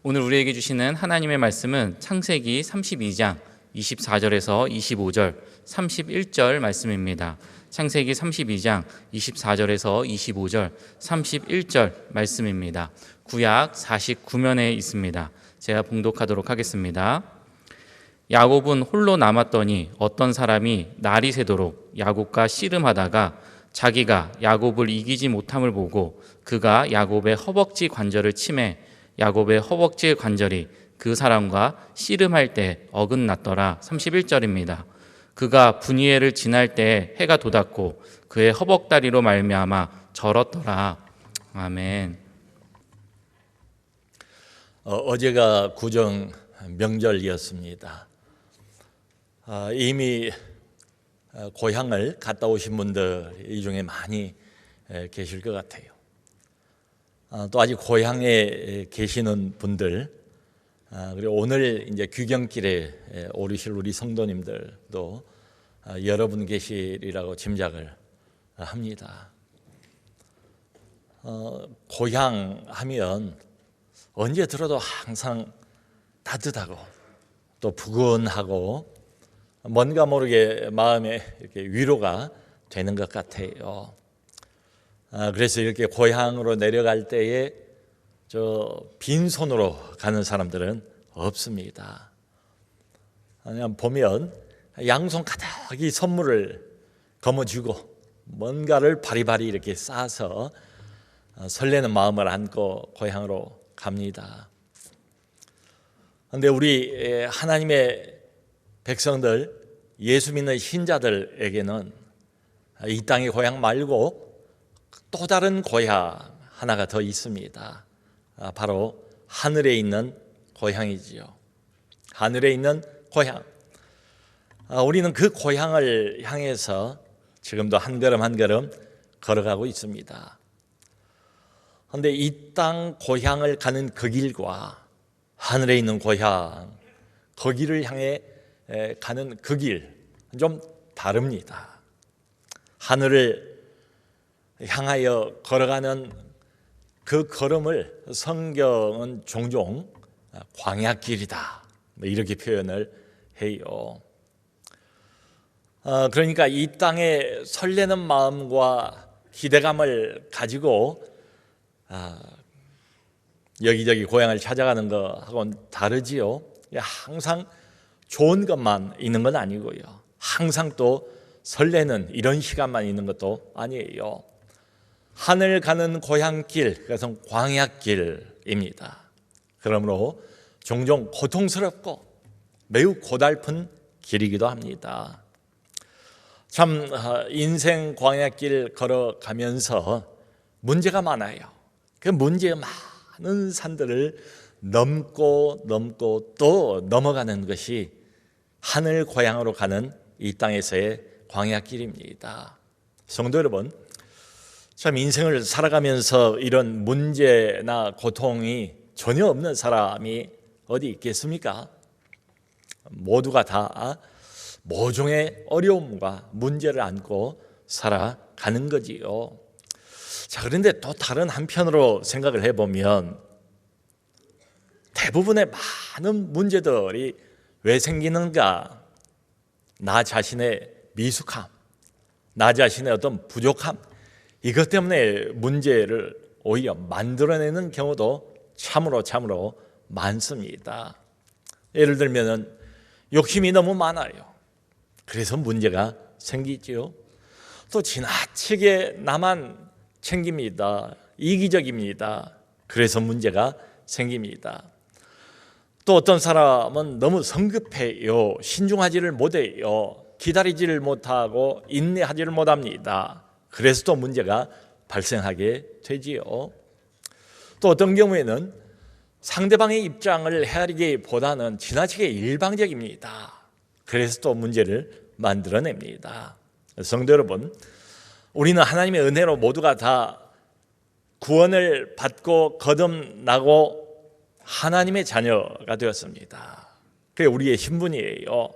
오늘 우리에게 주시는 하나님의 말씀은 창세기 32장 24절에서 25절, 31절 말씀입니다. 창세기 32장 24절에서 25절, 31절 말씀입니다. 구약 49면에 있습니다. 제가 봉독하도록 하겠습니다. 야곱은 홀로 남았더니 어떤 사람이 날이 새도록 야곱과 씨름하다가 자기가 야곱을 이기지 못함을 보고 그가 야곱의 허벅지 관절을 치매 야곱의 허벅지 관절이 그 사람과 씨름할 때 어긋났더라. 31절입니다. 그가 분이엘을 지날 때 해가 돋았고 그의 허벅다리로 말미암아 절었더라. 아멘. 어제가 구정 명절이었습니다. 이미 고향을 갔다 오신 분들 이 중에 많이 계실 것 같아요. 또 아직 고향에 계시는 분들, 그리고 오늘 이제 귀경길에 오르실 우리 성도님들도 여러분 계시리라고 짐작을 합니다. 고향 하면 언제 들어도 항상 따뜻하고 또 부근하고 뭔가 모르게 마음에 이렇게 위로가 되는 것 같아요. 그래서 이렇게 고향으로 내려갈 때에 저 빈손으로 가는 사람들은 없습니다. 그냥 보면 양손 가득히 선물을 거머쥐고 뭔가를 바리바리 이렇게 싸서 설레는 마음을 안고 고향으로 갑니다. 그런데 우리 하나님의 백성들, 예수 믿는 신자들에게는 이 땅의 고향 말고 또 다른 고향 하나가 더 있습니다. 바로 하늘에 있는 고향이지요. 하늘에 있는 고향. 우리는 그 고향을 향해서 지금도 한 걸음 한 걸음 걸어가고 있습니다. 그런데 이 땅 고향을 가는 그 길과 하늘에 있는 고향, 거기를 향해 가는 그 길 좀 다릅니다. 하늘을 향하여 걸어가는 그 걸음을 성경은 종종 광야길이다 이렇게 표현을 해요. 그러니까 이 땅에 설레는 마음과 기대감을 가지고 여기저기 고향을 찾아가는 것하고는 다르지요. 항상 좋은 것만 있는 건 아니고요. 항상 또 설레는 이런 시간만 있는 것도 아니에요. 하늘 가는 고향길, 그것은 광야길입니다. 그러므로 종종 고통스럽고 매우 고달픈 길이기도 합니다. 참 인생 광야길 걸어가면서 문제가 많아요. 그 문제 많은 산들을 넘고 또 넘어가는 것이 하늘 고향으로 가는 이 땅에서의 광야길입니다. 성도 여러분, 참 인생을 살아가면서 이런 문제나 고통이 전혀 없는 사람이 어디 있겠습니까? 모두가 다 모종의 어려움과 문제를 안고 살아가는 거지요. 자, 그런데 또 다른 한편으로 생각을 해보면 대부분의 많은 문제들이 왜 생기는가? 나 자신의 미숙함, 나 자신의 어떤 부족함, 이것 때문에 문제를 오히려 만들어내는 경우도 참으로 많습니다. 예를 들면 욕심이 너무 많아요. 그래서 문제가 생기지요. 또 지나치게 나만 챙깁니다. 이기적입니다. 그래서 문제가 생깁니다. 또 어떤 사람은 너무 성급해요. 신중하지를 못해요. 기다리지를 못하고 인내하지를 못합니다. 그래서 또 문제가 발생하게 되지요. 또 어떤 경우에는 상대방의 입장을 헤아리기보다는 지나치게 일방적입니다. 그래서 또 문제를 만들어냅니다. 성도 여러분, 우리는 하나님의 은혜로 모두가 다 구원을 받고 거듭나고 하나님의 자녀가 되었습니다. 그게 우리의 신분이에요.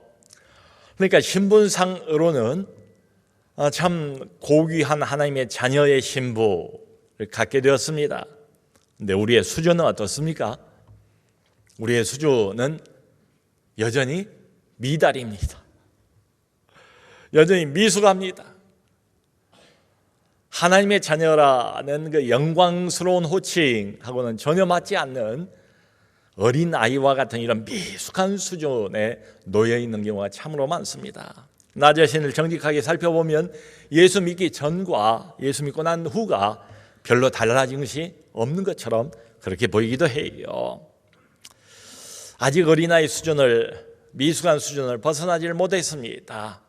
그러니까 신분상으로는 참 고귀한 하나님의 자녀의 신분을 갖게 되었습니다. 근데 우리의 수준은 어떻습니까? 우리의 수준은 여전히 미달입니다. 여전히 미숙합니다. 하나님의 자녀라는 그 영광스러운 호칭하고는 전혀 맞지 않는 어린 아이와 같은 이런 미숙한 수준에 놓여 있는 경우가 참으로 많습니다. 나 자신을 정직하게 살펴보면 예수 믿기 전과 예수 믿고 난 후가 별로 달라진 것이 없는 것처럼 그렇게 보이기도 해요. 아직 어린아이 수준을, 미숙한 수준을 벗어나질 못했습니다.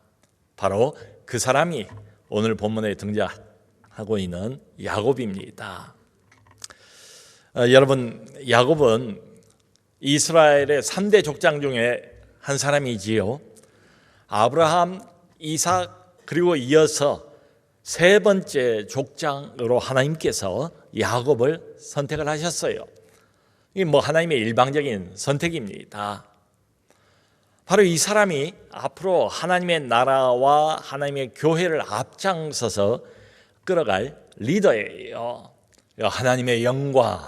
바로 그 사람이 오늘 본문에 등장하고 있는 야곱입니다. 여러분, 야곱은 이스라엘의 3대 족장 중에 한 사람이지요. 아브라함, 이삭 그리고 이어서 세 번째 족장으로 하나님께서 야곱을 선택을 하셨어요. 이게 하나님의 일방적인 선택입니다. 바로 이 사람이 앞으로 하나님의 나라와 하나님의 교회를 앞장서서 끌어갈 리더예요. 하나님의 영광,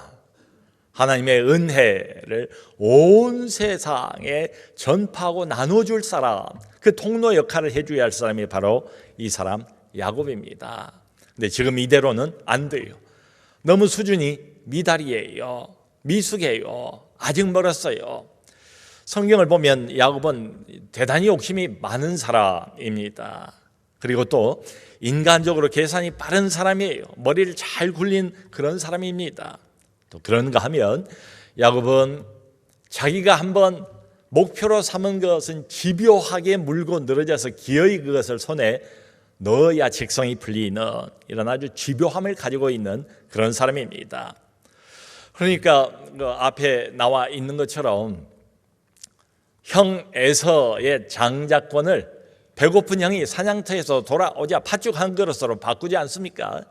하나님의 은혜를 온 세상에 전파하고 나눠줄 사람, 그 통로 역할을 해줘야 할 사람이 바로 이 사람 야곱입니다. 근데 지금 이대로는 안 돼요. 너무 수준이 미달이에요. 미숙해요. 아직 멀었어요. 성경을 보면 야곱은 대단히 욕심이 많은 사람입니다. 그리고 또 인간적으로 계산이 빠른 사람이에요. 머리를 잘 굴린 그런 사람입니다. 또 그런가 하면 야곱은 자기가 한번 목표로 삼은 것은 집요하게 물고 늘어져서 기어이 그것을 손에 넣어야 직성이 풀리는 이런 아주 집요함을 가지고 있는 그런 사람입니다. 그러니까 그 앞에 나와 있는 것처럼 형 에서의 장자권을 배고픈 형이 사냥터에서 돌아오자 팥죽 한 그릇으로 바꾸지 않습니까?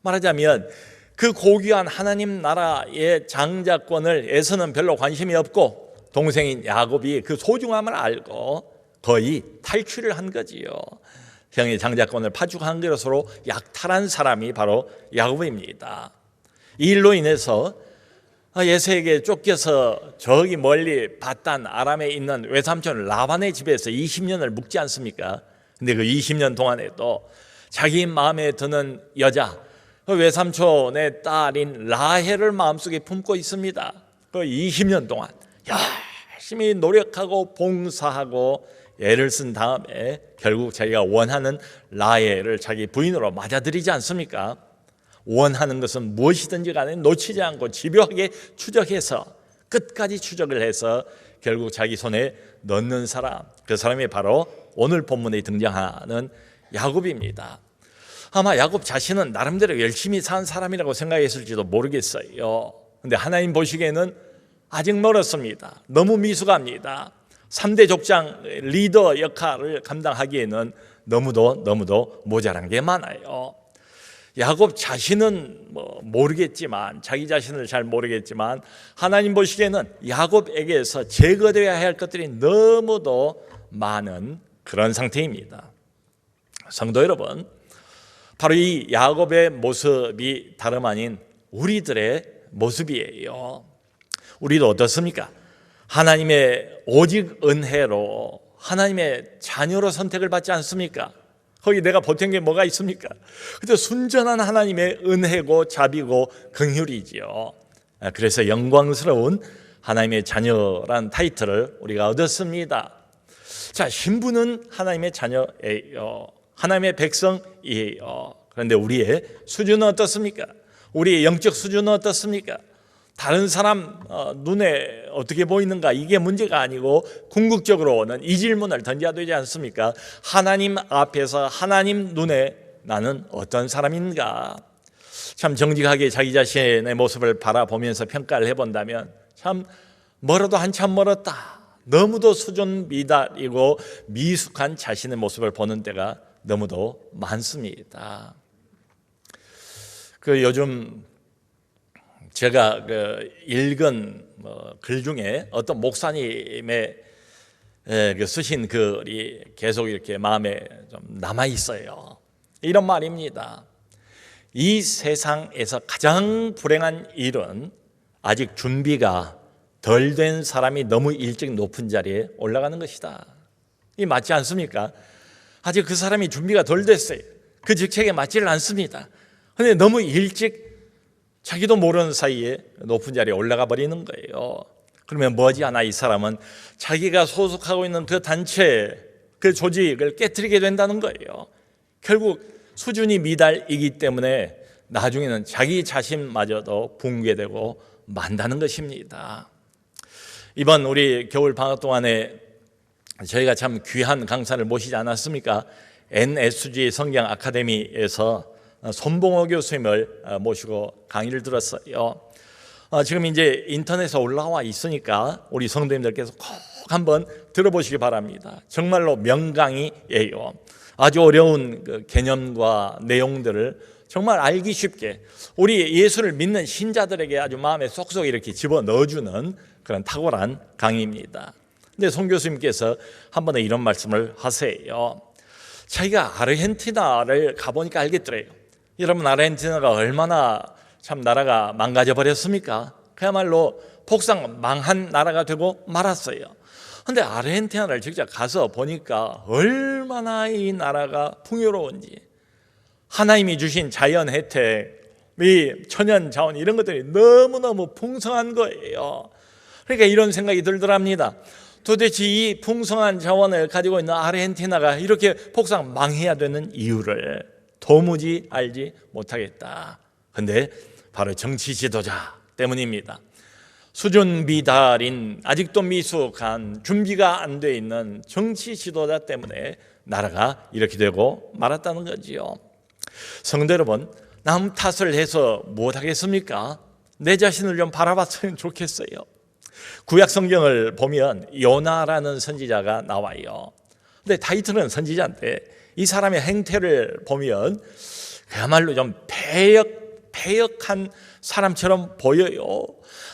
말하자면 그 고귀한 하나님 나라의 장자권을 에서는 별로 관심이 없고 동생인 야곱이 그 소중함을 알고 거의 탈출을 한 거지요. 형의 장자권을 팥죽 한 그릇으로 약탈한 사람이 바로 야곱입니다. 이 일로 인해서 에서에게 쫓겨서 저기 멀리 바단 아람에 있는 외삼촌 라반의 집에서 20년을 묵지 않습니까? 근데 그 20년 동안에도 자기 마음에 드는 여자, 그 외삼촌의 딸인 라헬을 마음속에 품고 있습니다. 그 20년 동안 열심히 노력하고 봉사하고 애를 쓴 다음에 결국 자기가 원하는 라헬을 자기 부인으로 맞아들이지 않습니까? 원하는 것은 무엇이든지 간에 놓치지 않고 집요하게 추적해서 끝까지 추적을 해서 결국 자기 손에 넣는 사람, 그 사람이 바로 오늘 본문에 등장하는 야곱입니다. 아마 야곱 자신은 나름대로 열심히 산 사람이라고 생각했을지도 모르겠어요. 그런데 하나님 보시기에는 아직 멀었습니다. 너무 미숙합니다. 3대 족장 리더 역할을 감당하기에는 너무도 모자란 게 많아요. 야곱 자신은 모르겠지만, 자기 자신을 잘 모르겠지만 하나님 보시기에는 야곱에게서 제거되어야 할 것들이 너무도 많은 그런 상태입니다. 성도 여러분, 바로 이 야곱의 모습이 다름 아닌 우리들의 모습이에요. 우리도 어떻습니까? 하나님의 오직 은혜로 하나님의 자녀로 선택을 받지 않습니까? 거기 내가 보탠 게 뭐가 있습니까? 그저 순전한 하나님의 은혜고 자비고 긍휼이지요. 그래서 영광스러운 하나님의 자녀란 타이틀을 우리가 얻었습니다. 자, 신분은 하나님의 자녀예요. 하나님의 백성이에요. 그런데 우리의 수준은 어떻습니까? 우리의 영적 수준은 어떻습니까? 다른 사람 눈에 어떻게 보이는가, 이게 문제가 아니고 궁극적으로는 이 질문을 던져야 되지 않습니까? 하나님 앞에서 하나님 눈에 나는 어떤 사람인가? 참 정직하게 자기 자신의 모습을 바라보면서 평가를 해본다면 참 멀어도 한참 멀었다, 너무도 수준 미달이고 미숙한 자신의 모습을 보는 때가 너무도 많습니다. 요즘 제가 읽은 글 중에 어떤 목사님의 쓰신 글이 계속 이렇게 마음에 좀 남아 있어요. 이런 말입니다. 이 세상에서 가장 불행한 일은 아직 준비가 덜 된 사람이 너무 일찍 높은 자리에 올라가는 것이다. 이 맞지 않습니까? 아직 그 사람이 준비가 덜 됐어요. 그 직책에 맞지를 않습니다. 그런데 너무 일찍 자기도 모르는 사이에 높은 자리에 올라가 버리는 거예요. 그러면 머지않아 이 사람은 자기가 소속하고 있는 그 단체, 그 조직을 깨트리게 된다는 거예요. 결국 수준이 미달이기 때문에 나중에는 자기 자신마저도 붕괴되고 만다는 것입니다. 이번 우리 겨울 방학 동안에 저희가 참 귀한 강사를 모시지 않았습니까? NSG 성경 아카데미에서 손봉호 교수님을 모시고 강의를 들었어요. 지금 이제 인터넷에 올라와 있으니까 우리 성도님들께서 꼭 한번 들어보시기 바랍니다. 정말로 명강의예요. 아주 어려운 그 개념과 내용들을 정말 알기 쉽게 우리 예수를 믿는 신자들에게 아주 마음에 쏙쏙 이렇게 집어넣어주는 그런 탁월한 강의입니다. 근데 송 교수님께서 한 번에 이런 말씀을 하세요. 자기가 아르헨티나를 가보니까 알겠더래요. 여러분, 아르헨티나가 얼마나 참 나라가 망가져 버렸습니까? 그야말로 폭삭 망한 나라가 되고 말았어요. 그런데 아르헨티나를 직접 가서 보니까 얼마나 이 나라가 풍요로운지, 하나님이 주신 자연 혜택, 이 천연 자원 이런 것들이 너무너무 풍성한 거예요. 그러니까 이런 생각이 들더랍니다. 도대체 이 풍성한 자원을 가지고 있는 아르헨티나가 이렇게 폭삭 망해야 되는 이유를 도무지 알지 못하겠다. 그런데 바로 정치 지도자 때문입니다. 수준 미달인, 아직도 미숙한, 준비가 안 돼 있는 정치 지도자 때문에 나라가 이렇게 되고 말았다는 거지요. 성도 여러분, 남 탓을 해서 무엇하겠습니까? 내 자신을 좀 바라봤으면 좋겠어요. 구약 성경을 보면 요나라는 선지자가 나와요. 근데 타이틀은 선지자인데 이 사람의 행태를 보면 그야말로 좀 패역한 사람처럼 보여요.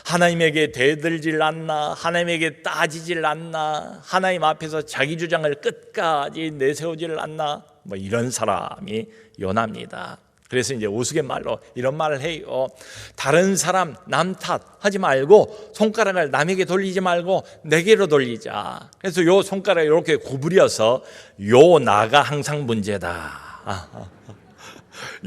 하나님에게 대들질 않나, 하나님에게 따지질 않나, 하나님 앞에서 자기 주장을 끝까지 내세우질 않나, 뭐 이런 사람이 요나입니다. 그래서 이제 우스갯말로 이런 말을 해요. 다른 사람 남 탓하지 말고 손가락을 남에게 돌리지 말고 내게로 돌리자. 그래서 요 손가락을 이렇게 구부려서 요나가 항상 문제다.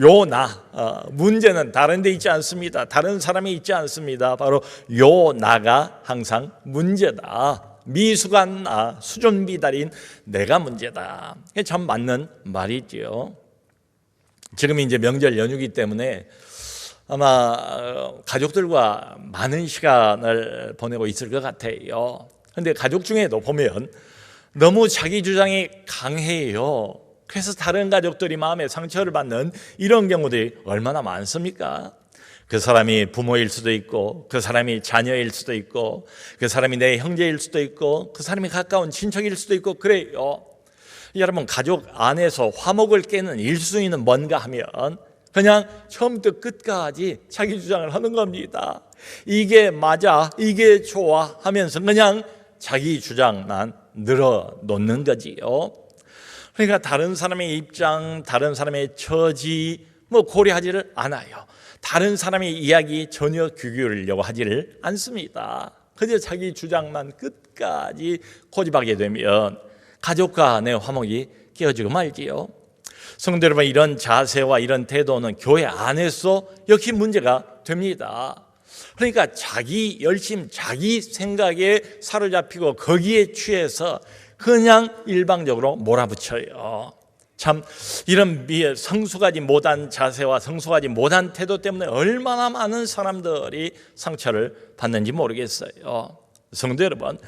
요나, 문제는 다른 데 있지 않습니다. 다른 사람이 있지 않습니다. 바로 요나가 항상 문제다. 미숙한 나, 수준 미달인 내가 문제다. 이게 참 맞는 말이죠. 지금 이제 명절 연휴이기 때문에 아마 가족들과 많은 시간을 보내고 있을 것 같아요. 그런데 가족 중에도 보면 너무 자기 주장이 강해요. 그래서 다른 가족들이 마음에 상처를 받는 이런 경우들이 얼마나 많습니까? 그 사람이 부모일 수도 있고, 그 사람이 자녀일 수도 있고, 그 사람이 내 형제일 수도 있고, 그 사람이 가까운 친척일 수도 있고 그래요. 여러분, 가족 안에서 화목을 깨는 1순위는 뭔가 하면 그냥 처음부터 끝까지 자기 주장을 하는 겁니다. 이게 맞아, 이게 좋아 하면서 그냥 자기 주장만 늘어놓는 거지요. 그러니까 다른 사람의 입장, 다른 사람의 처지 뭐 고려하지를 않아요. 다른 사람의 이야기 전혀 귀 기울이려고 하지를 않습니다. 그저 자기 주장만 끝까지 고집하게 되면 가족 간의 화목이 깨어지고 말지요. 성도 여러분, 이런 자세와 이런 태도는 교회 안에서 역시 문제가 됩니다. 그러니까 자기 열심, 자기 생각에 사로잡히고 거기에 취해서 그냥 일방적으로 몰아붙여요. 참 이런 성숙하지 못한 자세와 성숙하지 못한 태도 때문에 얼마나 많은 사람들이 상처를 받는지 모르겠어요. 성도 여러분,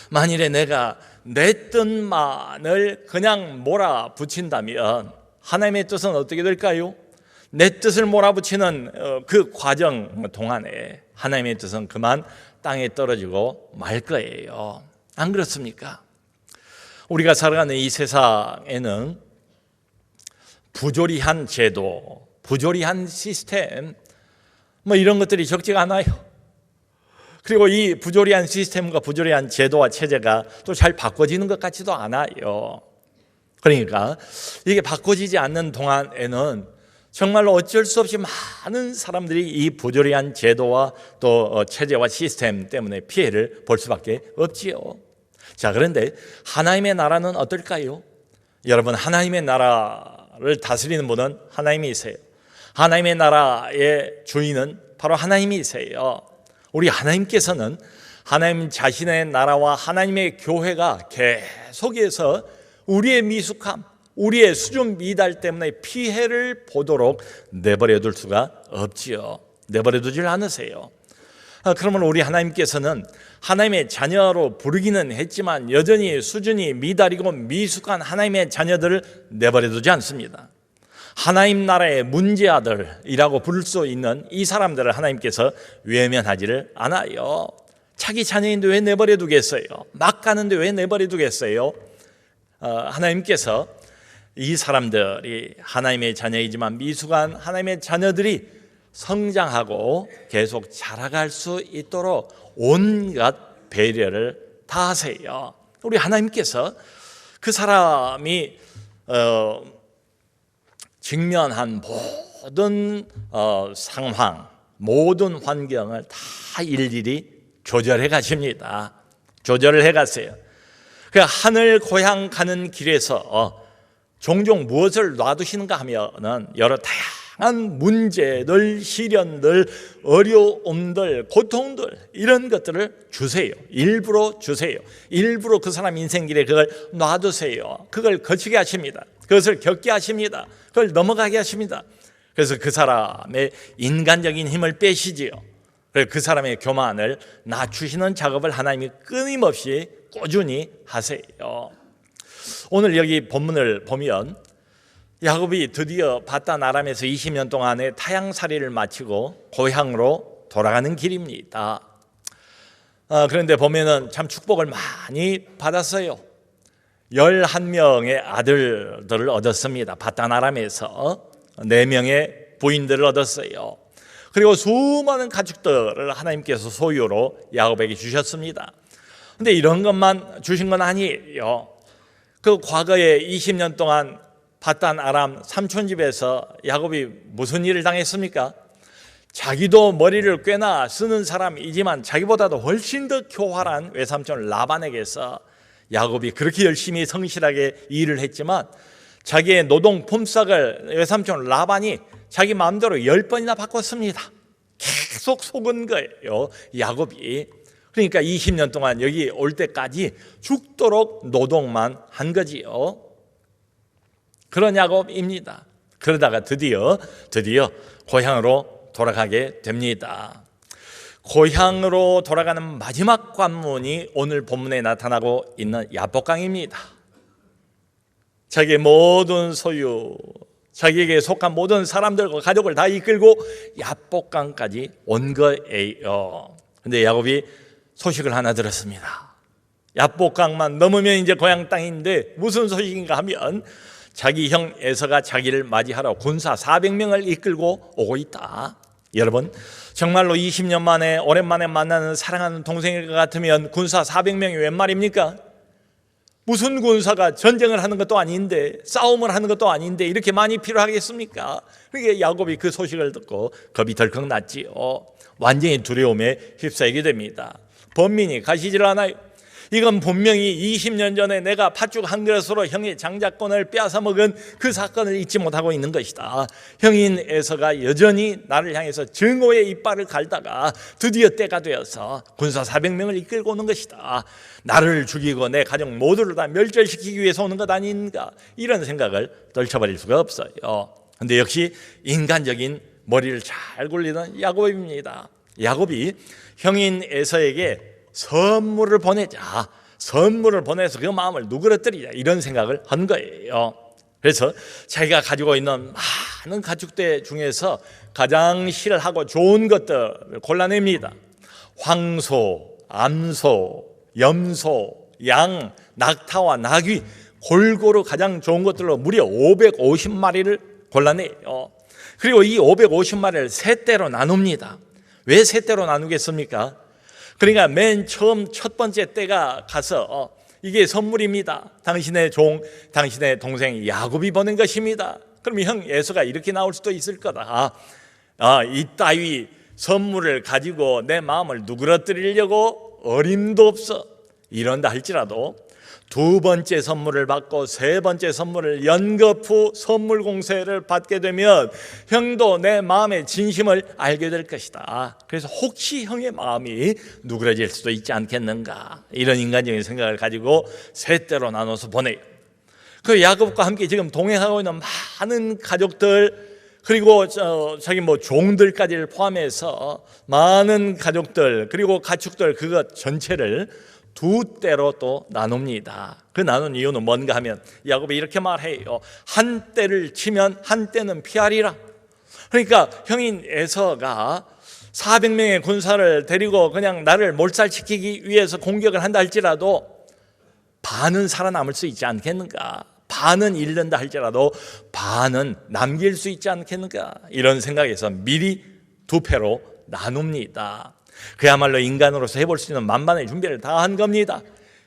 만일에 내가 내 뜻만을 그냥 몰아붙인다면 하나님의 뜻은 어떻게 될까요? 내 뜻을 몰아붙이는 그 과정 동안에 하나님의 뜻은 그만 땅에 떨어지고 말 거예요. 안 그렇습니까? 우리가 살아가는 이 세상에는 부조리한 제도, 부조리한 시스템 뭐 이런 것들이 적지가 않아요. 그리고 이 부조리한 시스템과 부조리한 제도와 체제가 또 잘 바꿔지는 것 같지도 않아요. 그러니까 이게 바꿔지지 않는 동안에는 정말로 어쩔 수 없이 많은 사람들이 이 부조리한 제도와 또 체제와 시스템 때문에 피해를 볼 수밖에 없지요. 자, 그런데 하나님의 나라는 어떨까요? 여러분, 하나님의 나라를 다스리는 분은 하나님이세요. 하나님의 나라의 주인은 바로 하나님이세요. 우리 하나님께서는 하나님 자신의 나라와 하나님의 교회가 계속해서 우리의 미숙함, 우리의 수준 미달 때문에 피해를 보도록 내버려 둘 수가 없지요. 내버려 두질 않으세요. 그러면 우리 하나님께서는 하나님의 자녀로 부르기는 했지만 여전히 수준이 미달이고 미숙한 하나님의 자녀들을 내버려 두지 않습니다. 하나님 나라의 문제아들이라고 부를 수 있는 이 사람들을 하나님께서 외면하지를 않아요. 자기 자녀인데 왜 내버려 두겠어요? 막 가는데 왜 내버려 두겠어요? 하나님께서 이 사람들이 하나님의 자녀이지만 미숙한 하나님의 자녀들이 성장하고 계속 자라갈 수 있도록 온갖 배려를 다 하세요. 우리 하나님께서 그 사람이 직면한 모든 상황, 모든 환경을 다 일일이 조절해 가십니다. 조절을 해 가세요. 그 하늘 고향 가는 길에서 종종 무엇을 놔두시는가 하면은 여러 다양한 문제들, 시련들, 어려움들, 고통들 이런 것들을 주세요. 일부러 주세요. 일부러 그 사람 인생길에 그걸 놔두세요. 그걸 거치게 하십니다. 그것을 겪게 하십니다. 그걸 넘어가게 하십니다. 그래서 그 사람의 인간적인 힘을 빼시지요. 그래서 그 사람의 교만을 낮추시는 작업을 하나님이 끊임없이 꾸준히 하세요. 오늘 여기 본문을 보면 야곱이 드디어 바단 아람에서 20년 동안의 타향살이를 마치고 고향으로 돌아가는 길입니다. 그런데 보면은 참 축복을 많이 받았어요. 11명의 아들들을 얻었습니다. 바단 아람에서 4명의 부인들을 얻었어요. 그리고 수많은 가축들을 하나님께서 소유로 야곱에게 주셨습니다. 그런데 이런 것만 주신 건 아니에요. 그 과거에 20년 동안 바단 아람 삼촌집에서 야곱이 무슨 일을 당했습니까? 자기도 머리를 꽤나 쓰는 사람이지만 자기보다도 훨씬 더 교활한 외삼촌 라반에게서 야곱이 그렇게 열심히 성실하게 일을 했지만 자기의 노동 품삯을 외삼촌 라반이 자기 마음대로 10번이나 바꿨습니다. 계속 속은 거예요, 야곱이. 그러니까 20년 동안 여기 올 때까지 죽도록 노동만 한 거지요. 그런 야곱입니다. 그러다가 드디어 고향으로 돌아가게 됩니다. 고향으로 돌아가는 마지막 관문이 오늘 본문에 나타나고 있는 야복강입니다. 자기의 모든 소유, 자기에게 속한 모든 사람들과 가족을 다 이끌고 야복강까지 온 거예요. 그런데 야곱이 소식을 하나 들었습니다. 야복강만 넘으면 이제 고향 땅인데 무슨 소식인가 하면 자기 형 에서가 자기를 맞이하러 군사 400명을 이끌고 오고 있다. 여러분, 정말로 20년 만에 오랜만에 만나는 사랑하는 동생일 것 같으면 군사 400명이 웬 말입니까? 무슨 군사가 전쟁을 하는 것도 아닌데 싸움을 하는 것도 아닌데 이렇게 많이 필요하겠습니까? 그러니까 야곱이 그 소식을 듣고 겁이 덜컥 났지요. 완전히 두려움에 휩싸이게 됩니다. 번민이 가시질 않아요. 이건 분명히 20년 전에 내가 팥죽 한 그릇으로 형의 장자권을 빼앗아 먹은 그 사건을 잊지 못하고 있는 것이다. 형인 에서가 여전히 나를 향해서 증오의 이빨을 갈다가 드디어 때가 되어서 군사 400명을 이끌고 오는 것이다. 나를 죽이고 내 가족 모두를 다 멸절시키기 위해서 오는 것 아닌가, 이런 생각을 떨쳐버릴 수가 없어요. 그런데 역시 인간적인 머리를 잘 굴리는 야곱입니다. 야곱이 형인 에서에게 선물을 보내자, 선물을 보내서 그 마음을 누그러뜨리자, 이런 생각을 한 거예요. 그래서 자기가 가지고 있는 많은 가축대 중에서 가장 실하고 좋은 것들을 골라냅니다. 황소, 암소, 염소, 양, 낙타와 나귀, 골고루 가장 좋은 것들로 무려 550마리를 골라내요. 그리고 이 550마리를 세 대로 나눕니다. 왜 세 대로 나누겠습니까? 그러니까 맨 처음 첫 번째 때가 가서 이게 선물입니다. 당신의 종, 당신의 동생 야곱이 보낸 것입니다. 그러면 형 에서가 이렇게 나올 수도 있을 거다. 이따위 선물을 가지고 내 마음을 누그러뜨리려고 어림도 없어. 이런다 할지라도 두 번째 선물을 받고 세 번째 선물을 연거푸 선물 공세를 받게 되면 형도 내 마음의 진심을 알게 될 것이다. 그래서 혹시 형의 마음이 누그러질 수도 있지 않겠는가, 이런 인간적인 생각을 가지고 세 대로 나눠서 보내요. 그 야곱과 함께 지금 동행하고 있는 많은 가족들, 그리고 자기 종들까지를 포함해서 많은 가족들, 그리고 가축들, 그것 전체를 두 때로 또 나눕니다. 그 나눈 이유는 뭔가 하면 야곱이 이렇게 말해요. 한 때를 치면 한 때는 피하리라. 그러니까 형인 에서가 400명의 군사를 데리고 그냥 나를 몰살시키기 위해서 공격을 한다 할지라도 반은 살아남을 수 있지 않겠는가, 반은 잃는다 할지라도 반은 남길 수 있지 않겠는가, 이런 생각에서 미리 두 패로 나눕니다. 그야말로 인간으로서 해볼 수 있는 만반의 준비를 다 한 겁니다.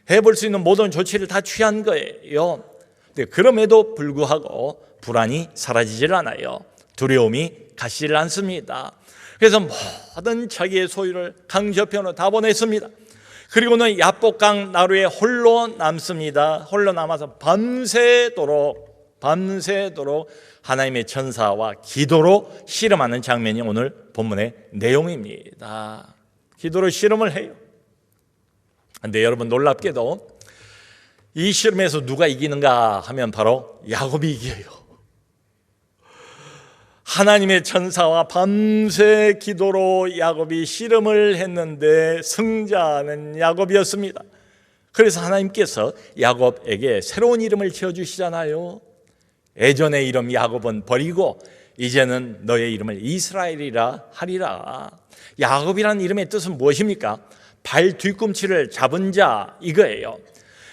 해볼 수 있는 모든 조치를 다 취한 거예요. 근데 그럼에도 불구하고 불안이 사라지질 않아요. 두려움이 가시질 않습니다. 그래서 모든 자기의 소유를 강저편으로 다 보냈습니다. 그리고는 야복강 나루에 홀로 남습니다. 홀로 남아서 밤새도록 하나님의 천사와 기도로 씨름하는 장면이 오늘 본문의 내용입니다. 기도로 씨름을 해요. 그런데 여러분, 놀랍게도 이 씨름에서 누가 이기는가 하면 바로 야곱이 이겨요. 하나님의 천사와 밤새 기도로 야곱이 씨름을 했는데 승자는 야곱이었습니다. 그래서 하나님께서 야곱에게 새로운 이름을 지어주시잖아요. 예전의 이름 야곱은 버리고 이제는 너의 이름을 이스라엘이라 하리라. 야곱이라는 이름의 뜻은 무엇입니까? 발 뒤꿈치를 잡은 자, 이거예요.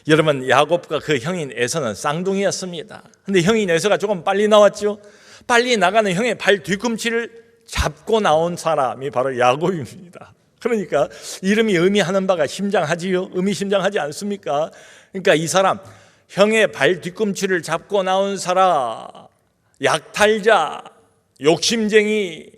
여러분, 야곱과 그 형인 에서는 쌍둥이였습니다. 근데 형인 에서가 조금 빨리 나왔죠. 빨리 나가는 형의 발 뒤꿈치를 잡고 나온 사람이 바로 야곱입니다. 그러니까 이름이 의미하는 바가 심장하지요. 의미심장하지 않습니까? 그러니까 이 사람, 형의 발 뒤꿈치를 잡고 나온 사람, 약탈자, 욕심쟁이,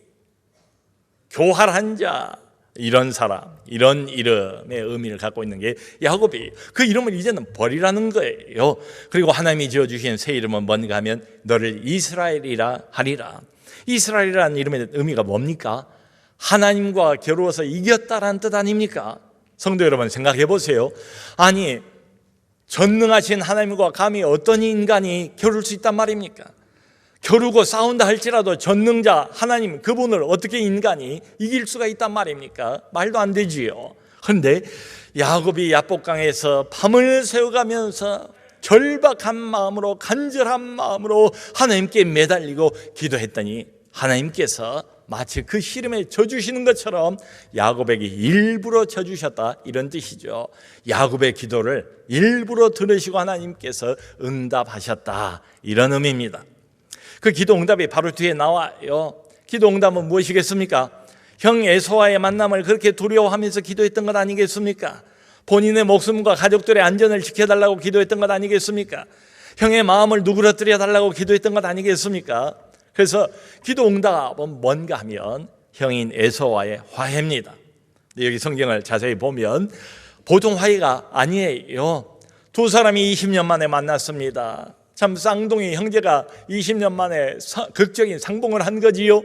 교활한 자, 이런 사람, 이런 이름의 의미를 갖고 있는 게 야곱이에요. 그 이름을 이제는 버리라는 거예요. 그리고 하나님이 지어주신 새 이름은 뭔가 하면 너를 이스라엘이라 하리라. 이스라엘이라는 이름의 의미가 뭡니까? 하나님과 겨루어서 이겼다라는 뜻 아닙니까? 성도 여러분, 생각해 보세요. 아니, 전능하신 하나님과 감히 어떤 인간이 겨룰 수 있단 말입니까? 겨루고 싸운다 할지라도 전능자 하나님, 그분을 어떻게 인간이 이길 수가 있단 말입니까? 말도 안 되지요. 그런데 야곱이 야복강에서 밤을 새워가면서 절박한 마음으로, 간절한 마음으로 하나님께 매달리고 기도했더니 하나님께서 마치 그 씨름에 져주시는 것처럼 야곱에게 일부러 져주셨다, 이런 뜻이죠. 야곱의 기도를 일부러 들으시고 하나님께서 응답하셨다, 이런 의미입니다. 그 기도 응답이 바로 뒤에 나와요. 기도 응답은 무엇이겠습니까? 형 에서와의 만남을 그렇게 두려워하면서 기도했던 것 아니겠습니까? 본인의 목숨과 가족들의 안전을 지켜달라고 기도했던 것 아니겠습니까? 형의 마음을 누그러뜨려 달라고 기도했던 것 아니겠습니까? 그래서 기도 응답은 뭔가 하면 형인 에서와의 화해입니다. 여기 성경을 자세히 보면 보통 화해가 아니에요. 두 사람이 20년 만에 만났습니다. 참 쌍둥이 형제가 20년 만에 극적인 상봉을 한 거지요.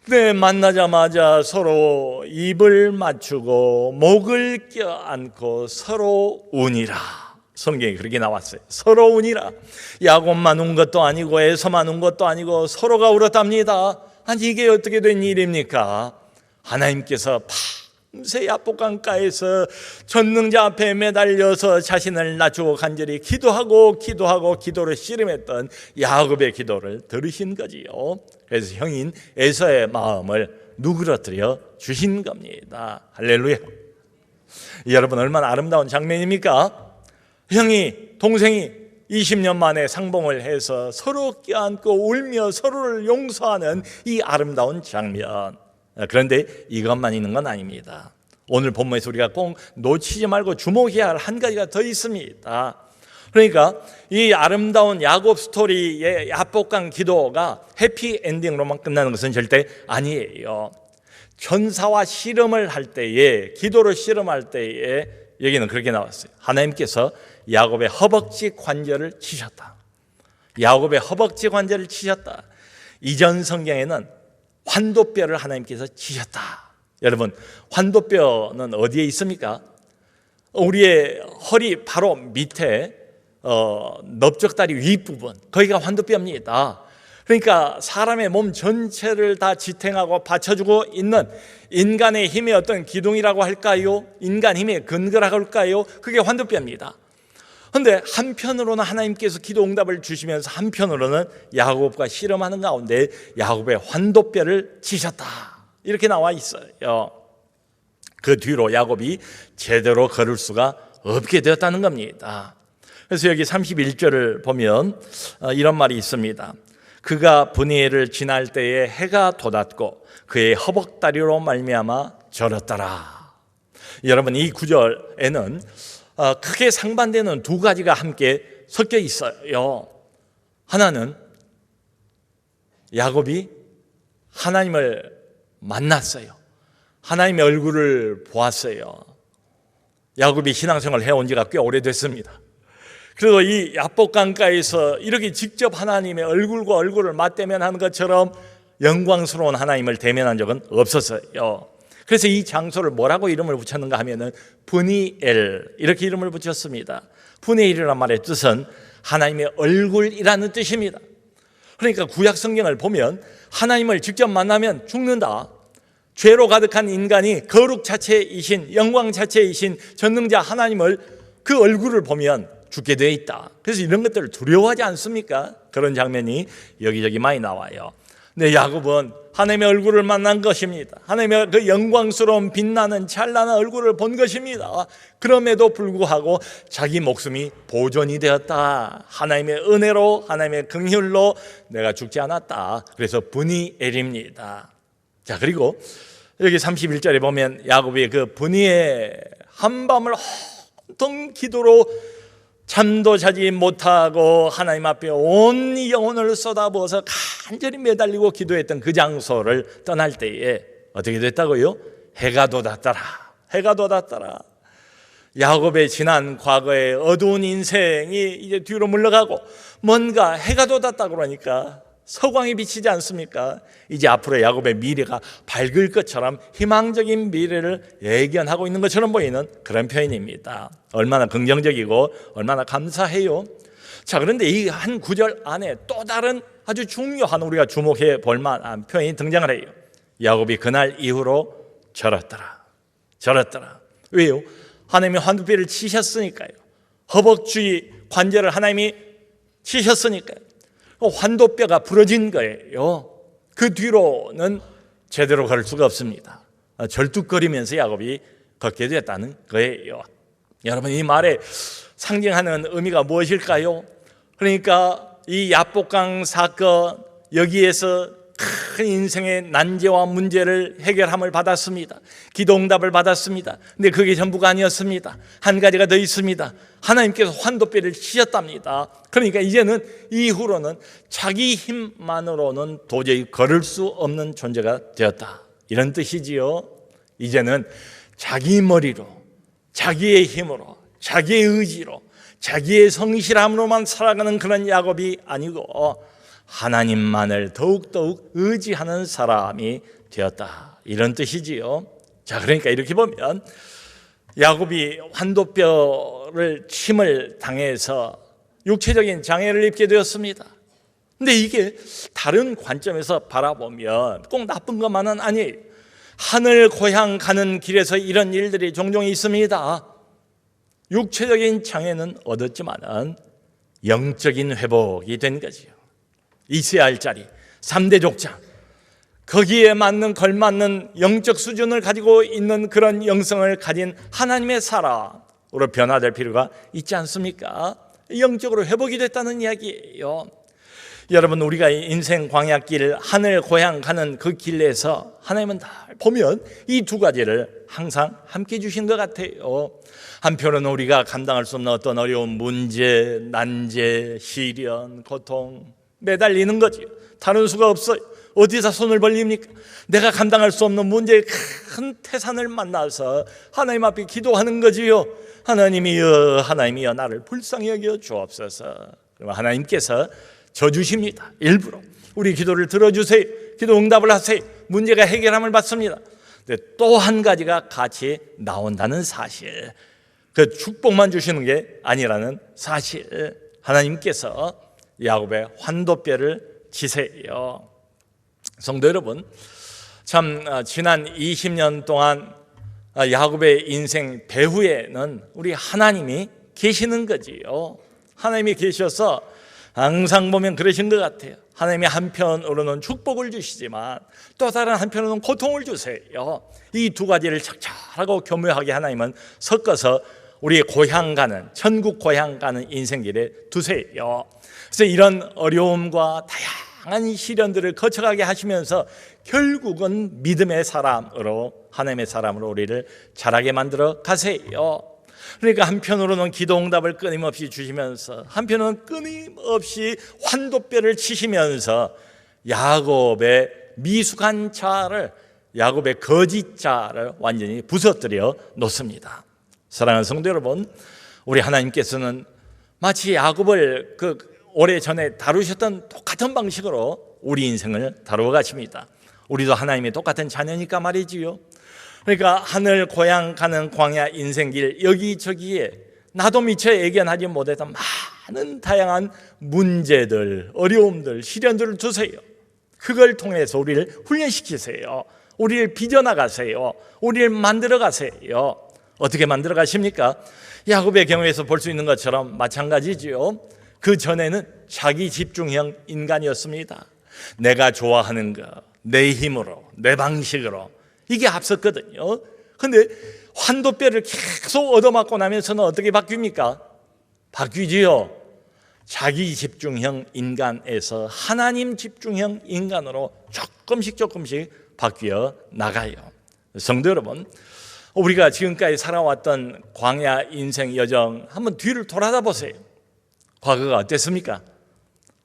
네, 만나자마자 서로 입을 맞추고 목을 껴안고 서로 우니라. 성경에 그렇게 나왔어요. 서로 우니라. 야곱만 운 것도 아니고 에서만 운 것도 아니고 서로가 울었답니다. 아니, 이게 어떻게 된 일입니까? 하나님께서 밤새 야복강가에서 전능자 앞에 매달려서 자신을 낮추고 간절히 기도하고 기도를 씨름했던 야곱의 기도를 들으신 거지요. 그래서 형인 에서의 마음을 누그러뜨려 주신 겁니다. 할렐루야. 여러분, 얼마나 아름다운 장면입니까? 형이, 동생이 20년 만에 상봉을 해서 서로 껴안고 울며 서로를 용서하는 이 아름다운 장면. 그런데 이것만 있는 건 아닙니다. 오늘 본문에서 우리가 꼭 놓치지 말고 주목해야 할 한 가지가 더 있습니다. 그러니까 이 아름다운 야곱 스토리의 야복강 기도가 해피 엔딩으로만 끝나는 것은 절대 아니에요. 전사와 씨름을 할 때에, 기도로 씨름할 때에 여기는 그렇게 나왔어요. 하나님께서 야곱의 허벅지 관절을 치셨다. 야곱의 허벅지 관절을 치셨다. 이전 성경에는 환도뼈를 하나님께서 치셨다. 여러분, 환도뼈는 어디에 있습니까? 우리의 허리 바로 밑에 넓적다리 윗부분, 거기가 환도뼈입니다. 그러니까 사람의 몸 전체를 다 지탱하고 받쳐주고 있는 인간의 힘의 어떤 기둥이라고 할까요? 인간 힘의 근거라고 할까요? 그게 환도뼈입니다. 그런데 한편으로는 하나님께서 기도 응답을 주시면서 한편으로는 야곱과 씨름하는 가운데 야곱의 환도뼈를 치셨다, 이렇게 나와 있어요. 그 뒤로 야곱이 제대로 걸을 수가 없게 되었다는 겁니다. 그래서 여기 31절을 보면 이런 말이 있습니다. 그가 브니엘을 지날 때에 해가 돋았고 그의 허벅다리로 말미암아 절었더라. 여러분, 이 구절에는 크게 상반되는 두 가지가 함께 섞여 있어요. 하나는 야곱이 하나님을 만났어요. 하나님의 얼굴을 보았어요. 야곱이 신앙생활을 해온 지가 꽤 오래됐습니다. 그리고 이 야복강가에서 이렇게 직접 하나님의 얼굴과 얼굴을 맞대면하는 것처럼 영광스러운 하나님을 대면한 적은 없었어요. 그래서 이 장소를 뭐라고 이름을 붙였는가 하면은 브니엘, 이렇게 이름을 붙였습니다. 브니엘이라는 말의 뜻은 하나님의 얼굴이라는 뜻입니다. 그러니까 구약 성경을 보면 하나님을 직접 만나면 죽는다, 죄로 가득한 인간이 거룩 자체이신, 영광 자체이신 전능자 하나님을, 그 얼굴을 보면 죽게 되어 있다. 그래서 이런 것들을 두려워하지 않습니까? 그런 장면이 여기저기 많이 나와요. 근데 야곱은 하나님의 얼굴을 만난 것입니다. 하나님의 그 영광스러운 빛나는 찬란한 얼굴을 본 것입니다. 그럼에도 불구하고 자기 목숨이 보존이 되었다. 하나님의 은혜로, 하나님의 긍휼로 내가 죽지 않았다. 그래서 브니엘입니다. 자, 그리고 여기 31절에 보면 야곱이 그 브니엘 한밤을 온통 기도로 잠도 자지 못하고 하나님 앞에 온 영혼을 쏟아부어서 간절히 매달리고 기도했던 그 장소를 떠날 때에 어떻게 됐다고요? 해가 돋았더라. 해가 돋았더라. 야곱의 지난 과거의 어두운 인생이 이제 뒤로 물러가고 뭔가 해가 돋았다 그러니까 서광이 비치지 않습니까? 이제 앞으로 야곱의 미래가 밝을 것처럼 희망적인 미래를 예견하고 있는 것처럼 보이는 그런 표현입니다. 얼마나 긍정적이고 얼마나 감사해요. 자, 그런데 이 한 구절 안에 또 다른 아주 중요한, 우리가 주목해 볼 만한 표현이 등장을 해요. 야곱이 그날 이후로 절었더라. 절었더라. 왜요? 하나님이 환도뼈를 치셨으니까요. 허벅지 관절을 하나님이 치셨으니까요. 환도뼈가 부러진 거예요. 그 뒤로는 제대로 걸 수가 없습니다. 절뚝거리면서 야곱이 걷게 됐다는 거예요. 여러분, 이 말에 상징하는 의미가 무엇일까요? 그러니까 이 야복강 사건, 여기에서 큰 인생의 난제와 문제를 해결함을 받았습니다. 기도응답을 받았습니다. 근데 그게 전부가 아니었습니다. 한 가지가 더 있습니다. 하나님께서 환도뼈를 치셨답니다. 그러니까 이제는 이후로는 자기 힘만으로는 도저히 걸을 수 없는 존재가 되었다, 이런 뜻이지요. 이제는 자기 머리로, 자기의 힘으로, 자기의 의지로, 자기의 성실함으로만 살아가는 그런 야곱이 아니고 하나님만을 더욱더욱 의지하는 사람이 되었다, 이런 뜻이지요. 자, 그러니까 이렇게 보면 야곱이 환도뼈를 침을 당해서 육체적인 장애를 입게 되었습니다. 근데 이게 다른 관점에서 바라보면 꼭 나쁜 것만은 아니에요. 하늘 고향 가는 길에서 이런 일들이 종종 있습니다. 육체적인 장애는 얻었지만 영적인 회복이 된 거지요. 있어야 할 자리, 3대 족장, 거기에 맞는 걸맞는 영적 수준을 가지고 있는 그런 영성을 가진 하나님의 사람으로 변화될 필요가 있지 않습니까? 영적으로 회복이 됐다는 이야기예요. 여러분, 우리가 인생 광야길, 하늘 고향 가는 그 길에서 하나님은 다 보면 이 두 가지를 항상 함께 주신 것 같아요. 한편으로는 우리가 감당할 수 없는 어떤 어려운 문제, 난제, 시련, 고통 매달리는 거지요. 다른 수가 없어요. 어디서 손을 벌립니까? 내가 감당할 수 없는 문제의 큰 태산을 만나서 하나님 앞에 기도하는 거지요. 하나님이여 나를 불쌍히 여겨 주옵소서. 그럼 하나님께서 져주십니다. 일부러 우리 기도를 들어주세요. 기도 응답을 하세요. 문제가 해결함을 받습니다. 또 한 가지가 같이 나온다는 사실, 그 축복만 주시는 게 아니라는 사실, 하나님께서 야곱의 환도뼈를 치세요. 성도 여러분, 참 지난 20년 동안 야곱의 인생 배후에는 우리 하나님이 계시는 거지요. 하나님이 계셔서 항상 보면 그러신 것 같아요. 하나님이 한편으로는 축복을 주시지만 또 다른 한편으로는 고통을 주세요. 이 두 가지를 적절하고 교묘하게 하나님은 섞어서 우리 고향 가는, 천국 고향 가는 인생길에 두세요. 그래서 이런 어려움과 다양한 시련들을 거쳐가게 하시면서 결국은 믿음의 사람으로, 하나님의 사람으로 우리를 자라게 만들어 가세요. 그러니까 한편으로는 기도 응답을 끊임없이 주시면서 한편으로는 끊임없이 환도뼈를 치시면서 야곱의 미숙한 자를, 야곱의 거짓 자를 완전히 부서뜨려 놓습니다. 사랑하는 성도 여러분, 우리 하나님께서는 마치 야곱을 오래전에 다루셨던 똑같은 방식으로 우리 인생을 다루어 가십니다. 우리도 하나님의 똑같은 자녀니까 말이지요. 그러니까 하늘 고향 가는 광야 인생길 여기저기에 나도 미처 예견하지 못했던 많은 다양한 문제들, 어려움들, 시련들을 두세요. 그걸 통해서 우리를 훈련시키세요. 우리를 빚어나가세요. 우리를 만들어 가세요. 어떻게 만들어 가십니까? 야곱의 경우에서 볼 수 있는 것처럼 마찬가지지요. 그 전에는 자기 집중형 인간이었습니다. 내가 좋아하는 거, 내 힘으로, 내 방식으로, 이게 앞섰거든요. 그런데 환도뼈를 계속 얻어맞고 나면서는 어떻게 바뀝니까? 바뀌지요. 자기 집중형 인간에서 하나님 집중형 인간으로 조금씩 바뀌어 나가요. 성도 여러분, 우리가 지금까지 살아왔던 광야 인생 여정 한번 뒤를 돌아다 보세요. 과거가 어땠습니까?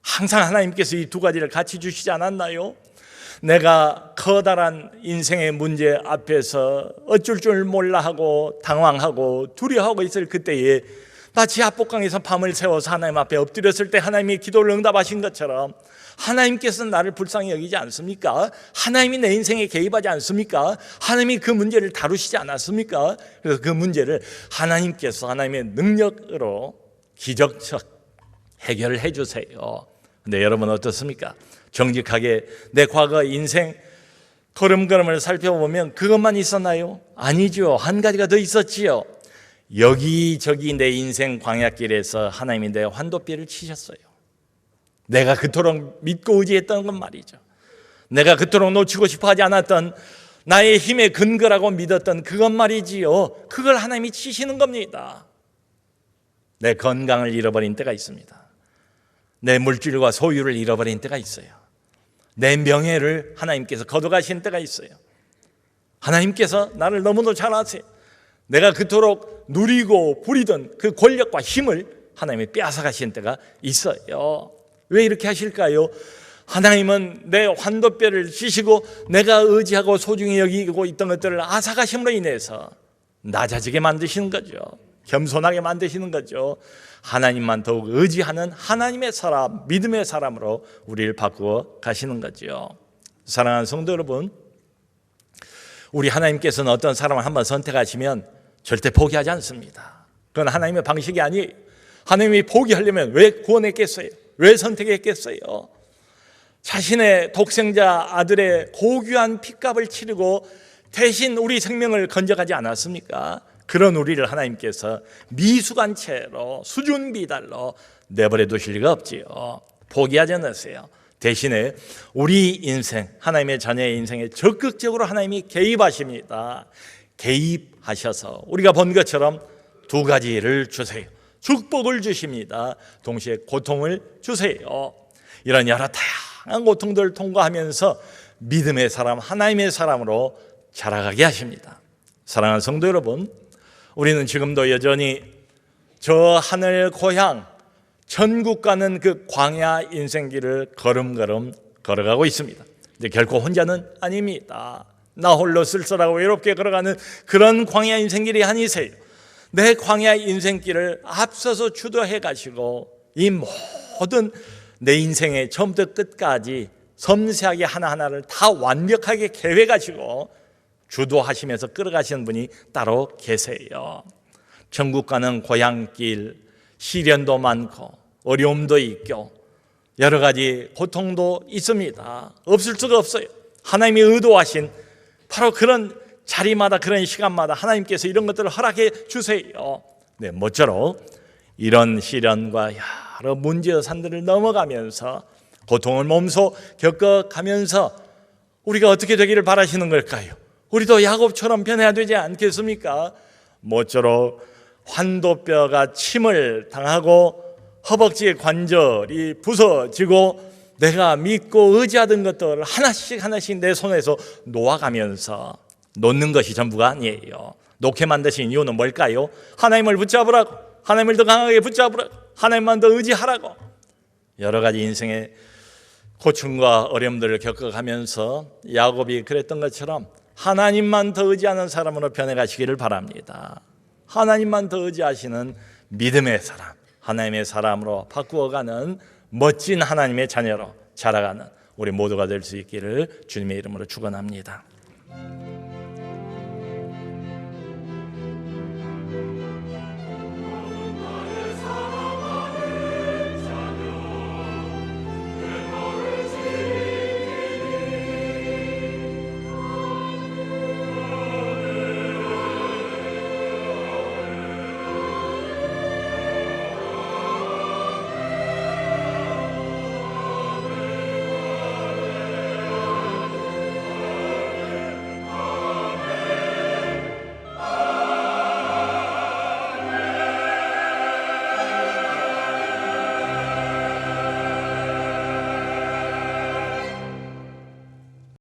항상 하나님께서 이 두 가지를 같이 주시지 않았나요? 내가 커다란 인생의 문제 앞에서 어쩔 줄 몰라 하고 당황하고 두려워하고 있을 그때에 마치 압복강에서 밤을 새워서 하나님 앞에 엎드렸을 때 하나님이 기도를 응답하신 것처럼 하나님께서는 나를 불쌍히 여기지 않습니까? 하나님이 내 인생에 개입하지 않습니까? 하나님이 그 문제를 다루시지 않았습니까? 그래서 그 문제를 하나님께서 하나님의 능력으로 기적적 해결을 해주세요. 근데 여러분 어떻습니까? 정직하게 내 과거 인생 걸음걸음을 살펴보면 그것만 있었나요? 아니죠. 한 가지가 더 있었지요. 여기저기 내 인생 광야길에서 하나님이 내 환도뼈를 치셨어요. 내가 그토록 믿고 의지했던 건 말이죠. 내가 그토록 놓치고 싶어 하지 않았던 나의 힘의 근거라고 믿었던 그것 말이지요. 그걸 하나님이 치시는 겁니다. 내 건강을 잃어버린 때가 있습니다. 내 물질과 소유를 잃어버린 때가 있어요. 내 명예를 하나님께서 거둬가신 때가 있어요. 하나님께서 나를 너무도 잘 아세요. 내가 그토록 누리고 부리던 그 권력과 힘을 하나님이 빼앗아가신 때가 있어요. 왜 이렇게 하실까요? 하나님은 내 환도뼈를 치시고 내가 의지하고 소중히 여기고 있던 것들을 앗아가심으로 인해서 낮아지게 만드시는 거죠. 겸손하게 만드시는 거죠. 하나님만 더욱 의지하는 하나님의 사람, 믿음의 사람으로 우리를 바꾸어 가시는 거죠. 사랑하는 성도 여러분, 우리 하나님께서는 어떤 사람을 한번 선택하시면 절대 포기하지 않습니다. 그건 하나님의 방식이 아니에요. 하나님이 포기하려면 왜 구원했겠어요? 왜 선택했겠어요? 자신의 독생자 아들의 고귀한 핏값을 치르고 대신 우리 생명을 건져가지 않았습니까? 그런 우리를 하나님께서 미숙한 채로 수준 비달로 내버려 두실 리가 없지요. 포기하지 않으세요. 대신에 우리 인생, 하나님의 자녀의 인생에 적극적으로 하나님이 개입하십니다. 개입하셔서 우리가 본 것처럼 두 가지를 주세요. 축복을 주십니다. 동시에 고통을 주세요. 이런 여러 다양한 고통들을 통과하면서 믿음의 사람, 하나님의 사람으로 자라가게 하십니다. 사랑하는 성도 여러분, 우리는 지금도 여전히 저 하늘 고향 천국 가는 그 광야 인생길을 걸음걸음 걸어가고 있습니다. 이제 결코 혼자는 아닙니다. 나 홀로 쓸쓸하고 외롭게 걸어가는 그런 광야 인생길이 아니세요. 내 광야 인생길을 앞서서 주도해 가시고 이 모든 내 인생의 처음부터 끝까지 섬세하게 하나하나를 다 완벽하게 계획하시고 주도하시면서 끌어가시는 분이 따로 계세요. 천국 가는 고향길, 시련도 많고 어려움도 있고 여러 가지 고통도 있습니다. 없을 수가 없어요. 하나님이 의도하신 바로 그런 자리마다 그런 시간마다 하나님께서 이런 것들을 허락해 주세요. 네, 모쪼록 이런 시련과 여러 문제산들을 넘어가면서 고통을 몸소 겪어가면서 우리가 어떻게 되기를 바라시는 걸까요? 우리도 야곱처럼 변해야 되지 않겠습니까? 모쪼록 환도뼈가 침을 당하고 허벅지의 관절이 부서지고 내가 믿고 의지하던 것들을 하나씩 하나씩 내 손에서 놓아가면서 놓는 것이 전부가 아니에요. 놓게 만드신 이유는 뭘까요? 하나님을 붙잡으라고, 하나님을 더 강하게 붙잡으라고, 하나님만 더 의지하라고. 여러 가지 인생의 고충과 어려움들을 겪어가면서 야곱이 그랬던 것처럼 하나님만 더 의지하는 사람으로 변해가시기를 바랍니다. 하나님만 더 의지하시는 믿음의 사람, 하나님의 사람으로 바꾸어가는 멋진 하나님의 자녀로 자라가는 우리 모두가 될 수 있기를 주님의 이름으로 축원합니다.